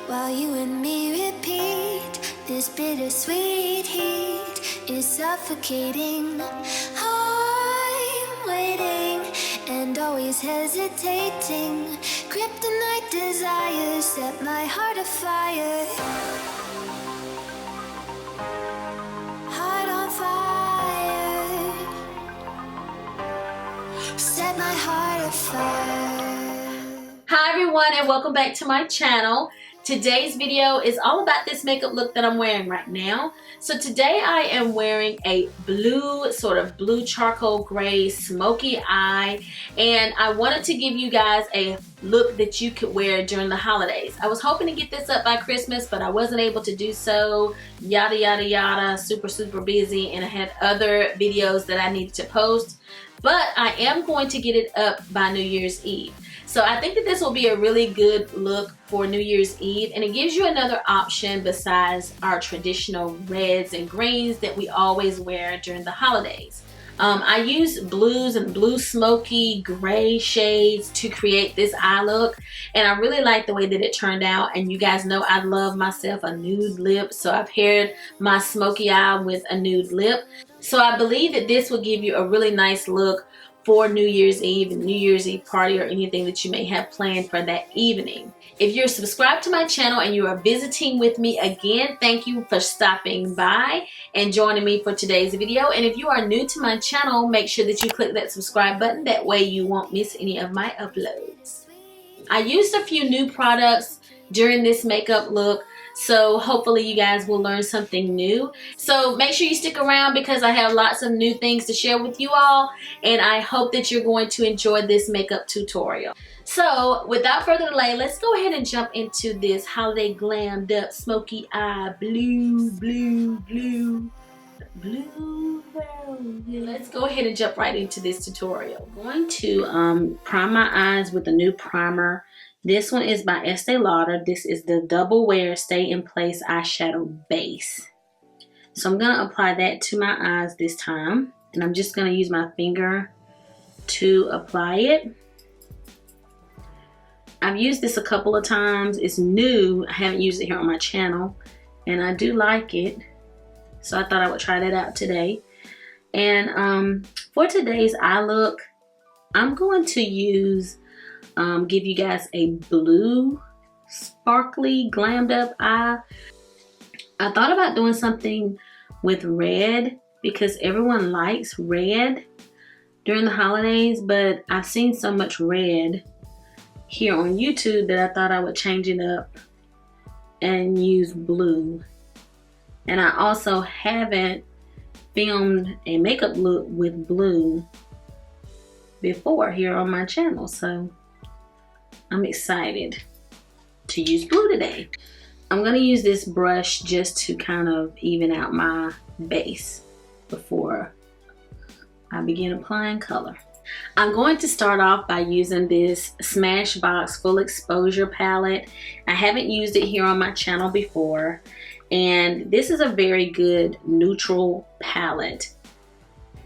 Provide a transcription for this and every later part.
while you and me repeat. This bittersweet heat is suffocating. I'm waiting and always hesitating. Kryptonite desires set my heart afire. Heart on fire. Set my heart afire. Hi everyone, and welcome back to my channel. Today's video is all about this makeup look that I'm wearing right now. So today I am wearing a blue, sort of blue charcoal gray smoky eye, and I wanted to give you guys a look that you could wear during the holidays. I was hoping to get this up by Christmas, but I wasn't able to do so. Yada yada yada, super busy, and I had other videos that I needed to post. But I am going to get it up by New Year's Eve. So I think that this will be a really good look for New Year's Eve, and it gives you another option besides our traditional reds and greens that we always wear during the holidays. I used blues and blue smoky gray shades to create this eye look, and I really like the way that it turned out. And you guys know I love myself a nude lip, so I paired my smoky eye with a nude lip. So I believe that this will give you a really nice look for New Year's Eve and New Year's Eve party, or anything that you may have planned for that evening. If you're subscribed to my channel and you are visiting with me again, thank you for stopping by and joining me for today's video. And if you are new to my channel, make sure that you click that subscribe button. That way you won't miss any of my uploads. I used a few new products during this makeup look, so hopefully you guys will learn something new. So make sure you stick around because I have lots of new things to share with you all, and I hope that you're going to enjoy this makeup tutorial. So without further delay, let's go ahead and jump into this holiday glammed up smoky eye blue. Let's go ahead and jump right into this tutorial. I'm going to prime my eyes with a new primer. This one is by Estee Lauder. This is the Double Wear Stay in Place eyeshadow base. So I'm going to apply that to my eyes this time, and I'm just going to use my finger to apply it. I've used this a couple of times. It's new. I haven't used it here on my channel, and I do like it. So I thought I would try that out today. And for today's eye look, I'm going to use give you guys a blue sparkly glammed up eye. I thought about doing something with red because everyone likes red during the holidays, but I've seen so much red here on YouTube that I thought I would change it up and use blue. And I also haven't filmed a makeup look with blue before here on my channel, so I'm excited to use blue today. I'm going to use this brush just to kind of even out my base before I begin applying color. I'm going to start off by using this Smashbox Full Exposure palette. I haven't used it here on my channel before, and this is a very good neutral palette.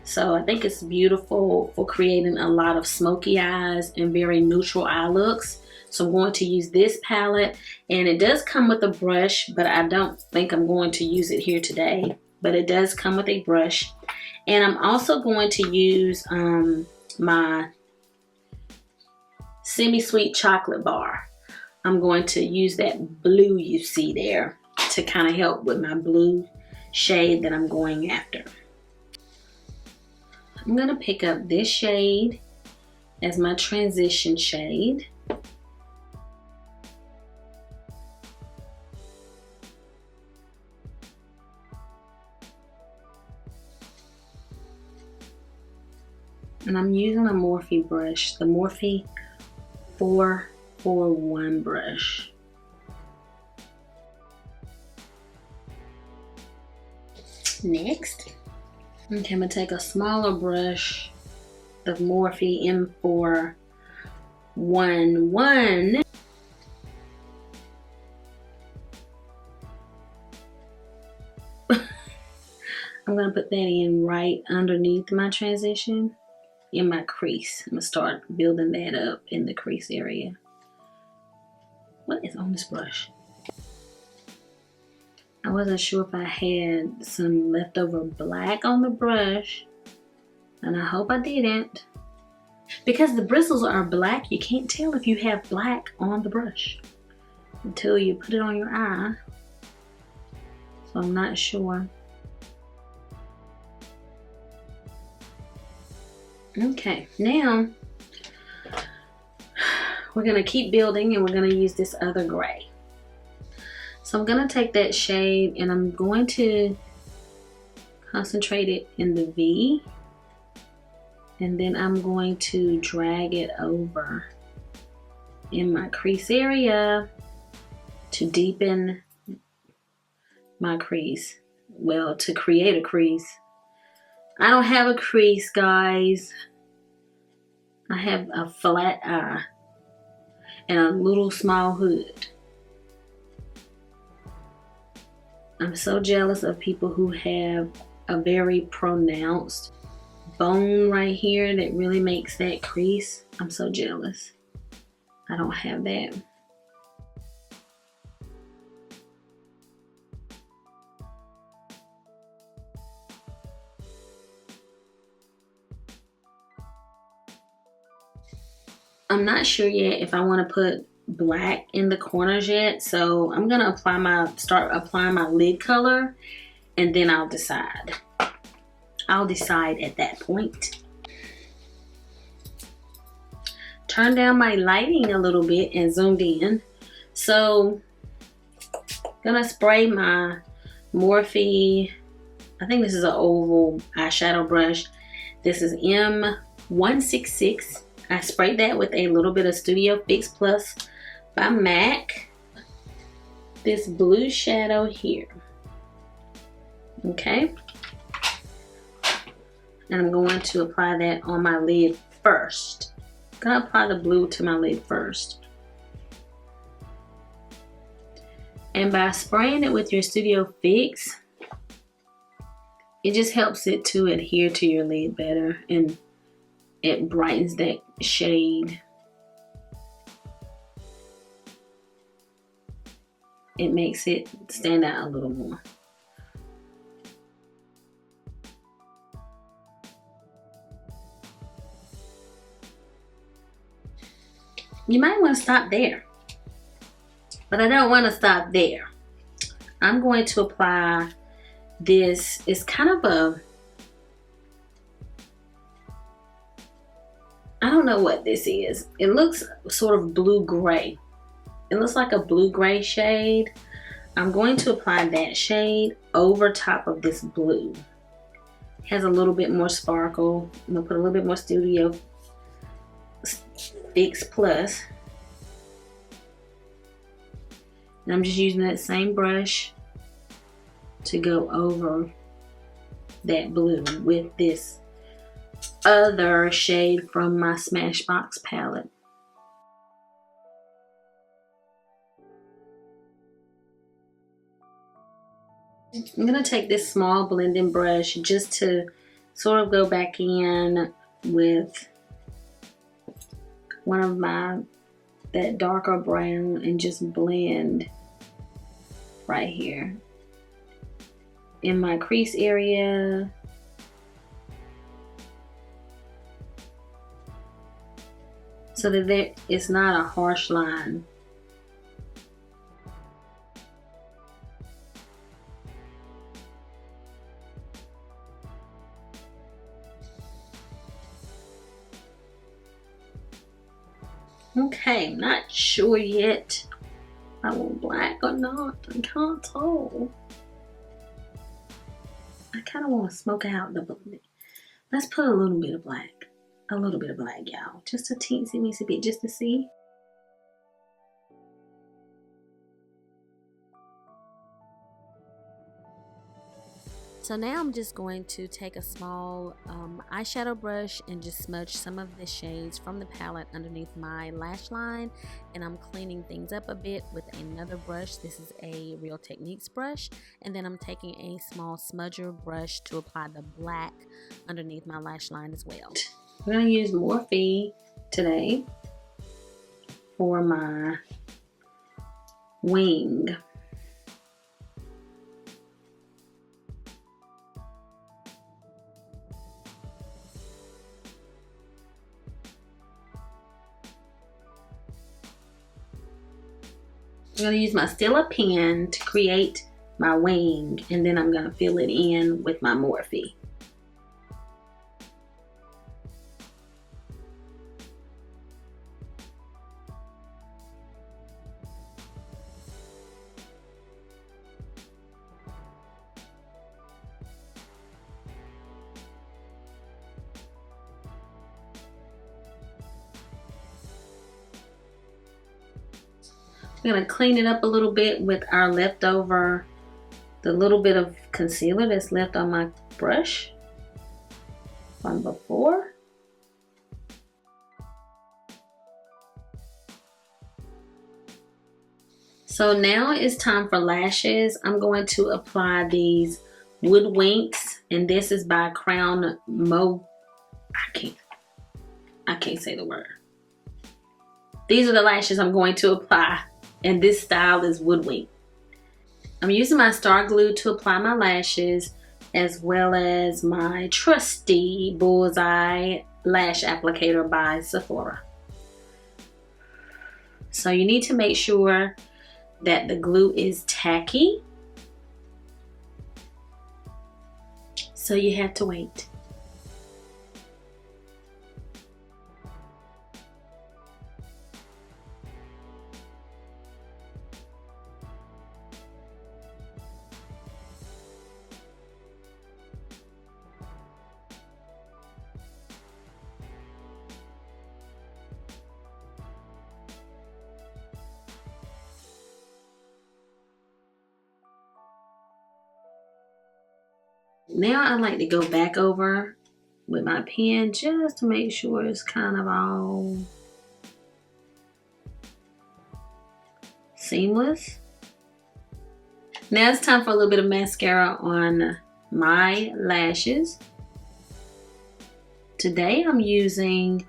So I think it's beautiful for creating a lot of smoky eyes and very neutral eye looks. So I'm going to use this palette, and it does come with a brush, but I don't think I'm going to use it here today. But it does come with a brush. And I'm also going to use my semi-sweet chocolate bar. I'm going to use that blue you see there to kind of help with my blue shade that I'm going after. I'm going to pick up this shade as my transition shade. And I'm using a Morphe brush, the Morphe 441 brush. Next, okay, I'm going to take a smaller brush, the Morphe M411. I'm going to put that in right underneath my transition in my crease. I'm going to start building that up in the crease area. What is on this brush? I wasn't sure if I had some leftover black on the brush, and I hope I didn't. Because the bristles are black, you can't tell if you have black on the brush until you put it on your eye. So I'm not sure. Okay, now we're gonna keep building and we're gonna use this other gray. So I'm gonna take that shade and I'm going to concentrate it in the V, and then I'm going to drag it over in my crease area to deepen my crease. Well, to create a crease. I don't have a crease, guys. I have a flat eye and a little small hood. I'm so jealous of people who have a very pronounced bone right here that really makes that crease. I'm so jealous. I don't have that. I'm not sure yet if I want to put black in the corners yet, so I'm gonna start applying my lid color, and then I'll decide. I'll decide at that point. Turn down my lighting a little bit and zoomed in. So gonna spray my Morphe, I think this is an oval eyeshadow brush. This is M166. I sprayed that with a little bit of Studio Fix Plus by MAC. This blue shadow here. Okay. And I'm going to apply that on my lid first. I'm gonna apply the blue to my lid first. And by spraying it with your Studio Fix, it just helps it to adhere to your lid better, and it brightens that shade. It makes it stand out a little more. You might want to stop there, but I don't want to stop there. I'm going to apply this. It's kind of a, I don't know what this is. It looks sort of blue-gray. It looks like a blue-gray shade. I'm going to apply that shade over top of this blue. It has a little bit more sparkle. I'm gonna put a little bit more Studio Fix Plus. And I'm just using that same brush to go over that blue with this other shade from my Smashbox palette. I'm gonna take this small blending brush just to sort of go back in with one of that darker brown and just blend right here in my crease area. So that it's not a harsh line. Okay, not sure yet if I want black or not. I can't tell. I kind of want to smoke out the blue. Let's put a little bit of black. A little bit of black, y'all. Just a teensy bit, just to see. So now I'm just going to take a small eyeshadow brush and just smudge some of the shades from the palette underneath my lash line, and I'm cleaning things up a bit with another brush. This is a Real Techniques brush, and then I'm taking a small smudger brush to apply the black underneath my lash line as well. I'm going to use Morphe today for my wing. I'm going to use my Stila pen to create my wing, and then I'm going to fill it in with my Morphe. I'm going to clean it up a little bit with our leftover, the little bit of concealer that's left on my brush from before. So now it's time for lashes. I'm going to apply these Wood Winks, and this is by Crown Mo. I can't say the word. These are the lashes I'm going to apply, and this style is Woodwink. I'm using my Star Glue to apply my lashes, as well as my trusty Bullseye Lash Applicator by Sephora. So you need to make sure that the glue is tacky. So you have to wait. Now I like to go back over with my pen just to make sure it's kind of all seamless. Now it's time for a little bit of mascara on my lashes. Today I'm using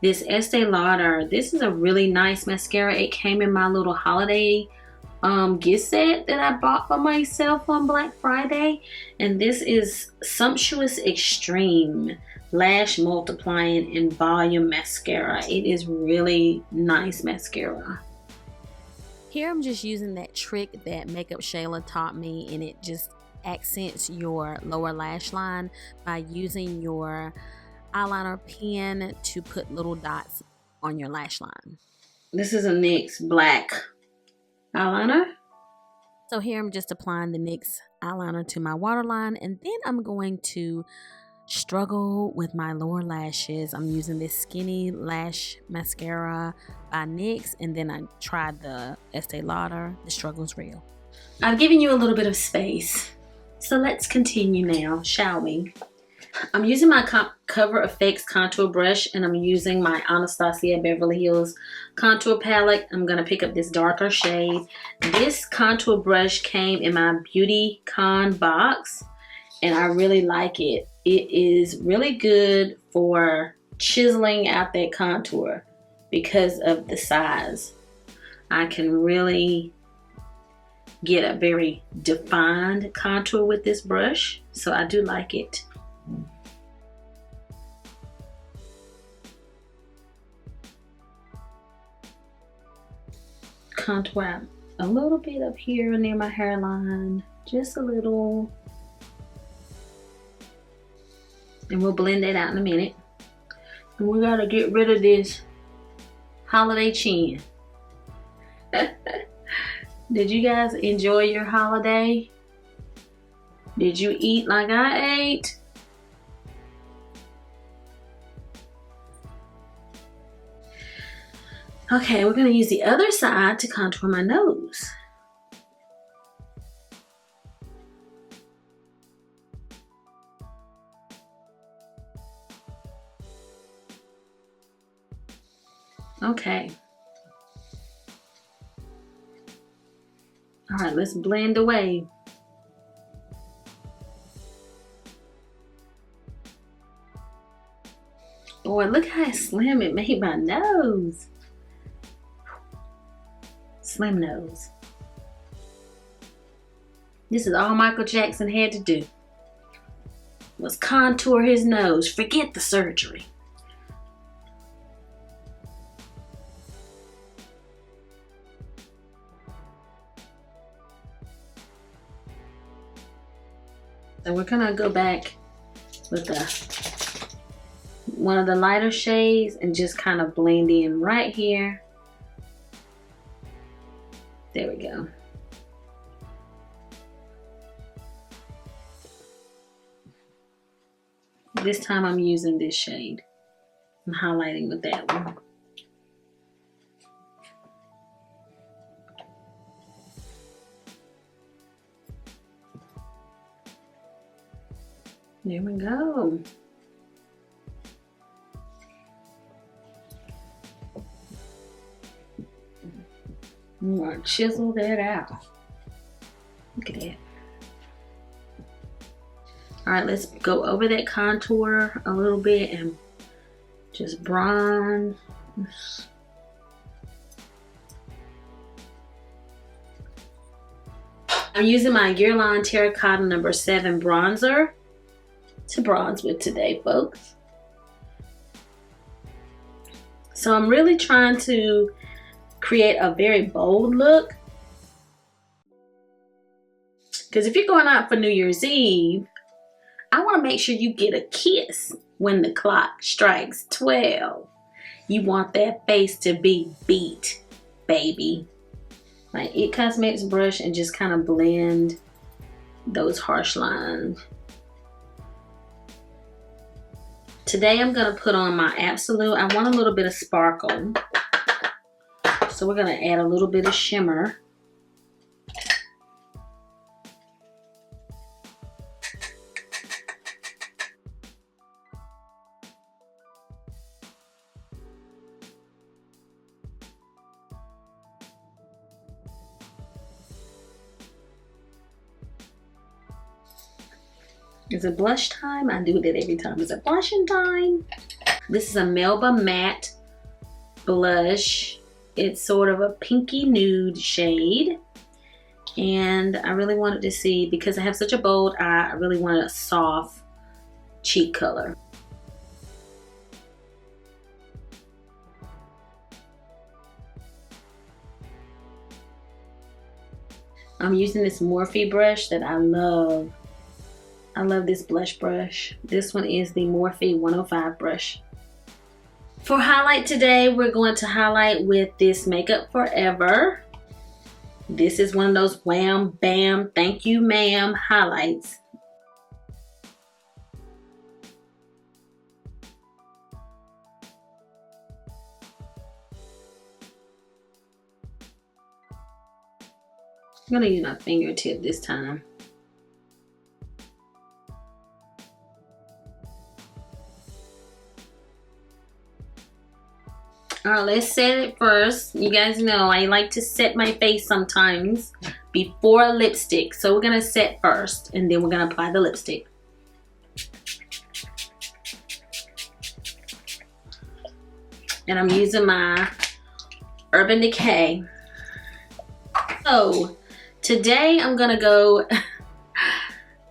this Estee Lauder. This is a really nice mascara. It came in my little holiday gift set that I bought for myself on Black Friday, and this is Sumptuous Extreme Lash Multiplying and Volume Mascara. It is really nice mascara. Here I'm just using that trick that Makeup Shayla taught me, and it just accents your lower lash line by using your eyeliner pen to put little dots on your lash line. This is a NYX black eyeliner. So here I'm just applying the NYX eyeliner to my waterline, and then I'm going to struggle with my lower lashes. I'm using this Skinny Lash Mascara by NYX, and then I tried the Estee Lauder. The struggle's real. I've given you a little bit of space, so let's continue now, shall we? I'm using my Cover FX contour brush, and I'm using my Anastasia Beverly Hills contour palette. I'm going to pick up this darker shade. This contour brush came in my Beauty Con box, and I really like it. It is really good for chiseling out that contour because of the size. I can really get a very defined contour with this brush, so I do like it. Contour out a little bit up here near my hairline, just a little, and we'll blend that out in a minute. And we gotta get rid of this holiday chin. Did you guys enjoy your holiday? Did you eat like I ate? Okay, we're going to use the other side to contour my nose. Okay. All right, let's blend away. Boy, look how slim it made my nose. Slim nose. This is all Michael Jackson had to do, was contour his nose. Forget the surgery. So we're gonna go back with one of the lighter shades and just kind of blend in right here. There we go. This time I'm using this shade. I'm highlighting with that one. There we go. I'm gonna chisel that out. Look at that. All right, let's go over that contour a little bit and just bronze. I'm using my Guerlain Terracotta number 7 bronzer to bronze with today, folks. So I'm really trying to create a very bold look, because if you're going out for New Year's Eve, I want to make sure you get a kiss when the clock strikes 12. You want that face to be beat, baby. My It Cosmetics brush and just kind of blend those harsh lines. Today I'm going to put on my Absolute. I want a little bit of sparkle. So we're going to add a little bit of shimmer. Is it blush time? I do that every time. Is it blushing time? This is a Melba Matte blush. It's sort of a pinky nude shade. And I really wanted to see, because I have such a bold eye, I really wanted a soft cheek color. I'm using this Morphe brush that I love. I love this blush brush. This one is the Morphe 105 brush. For highlight today, we're going to highlight with this Makeup Forever. This is one of those wham, bam, thank you, ma'am highlights. I'm gonna use my fingertip this time. All right, let's set it first. You guys know I like to set my face sometimes before lipstick. So we're gonna set first and then we're gonna apply the lipstick. And I'm using my Urban Decay. So today I'm gonna go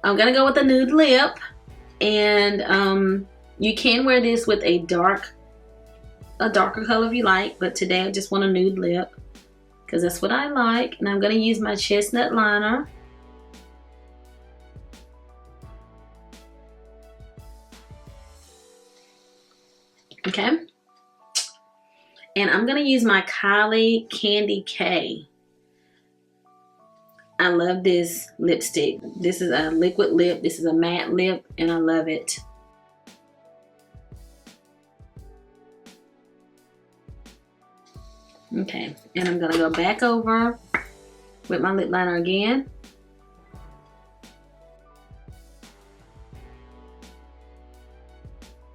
with a nude lip, and you can wear this with a darker color if you like, but today I just want a nude lip because that's what I like. And I'm going to use my chestnut liner. Okay. And I'm going to use my Kylie Candy K. I love this lipstick. This is a liquid lip. This is a matte lip, and I love it. Okay, and I'm gonna go back over with my lip liner again.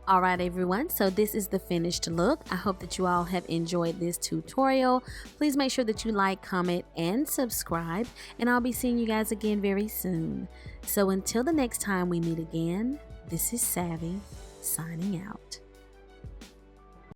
Alright everyone, so this is the finished look. I hope that you all have enjoyed this tutorial. Please make sure that you like, comment, and subscribe, and I'll be seeing you guys again very soon. So until the next time we meet again, this is Savvy, signing out.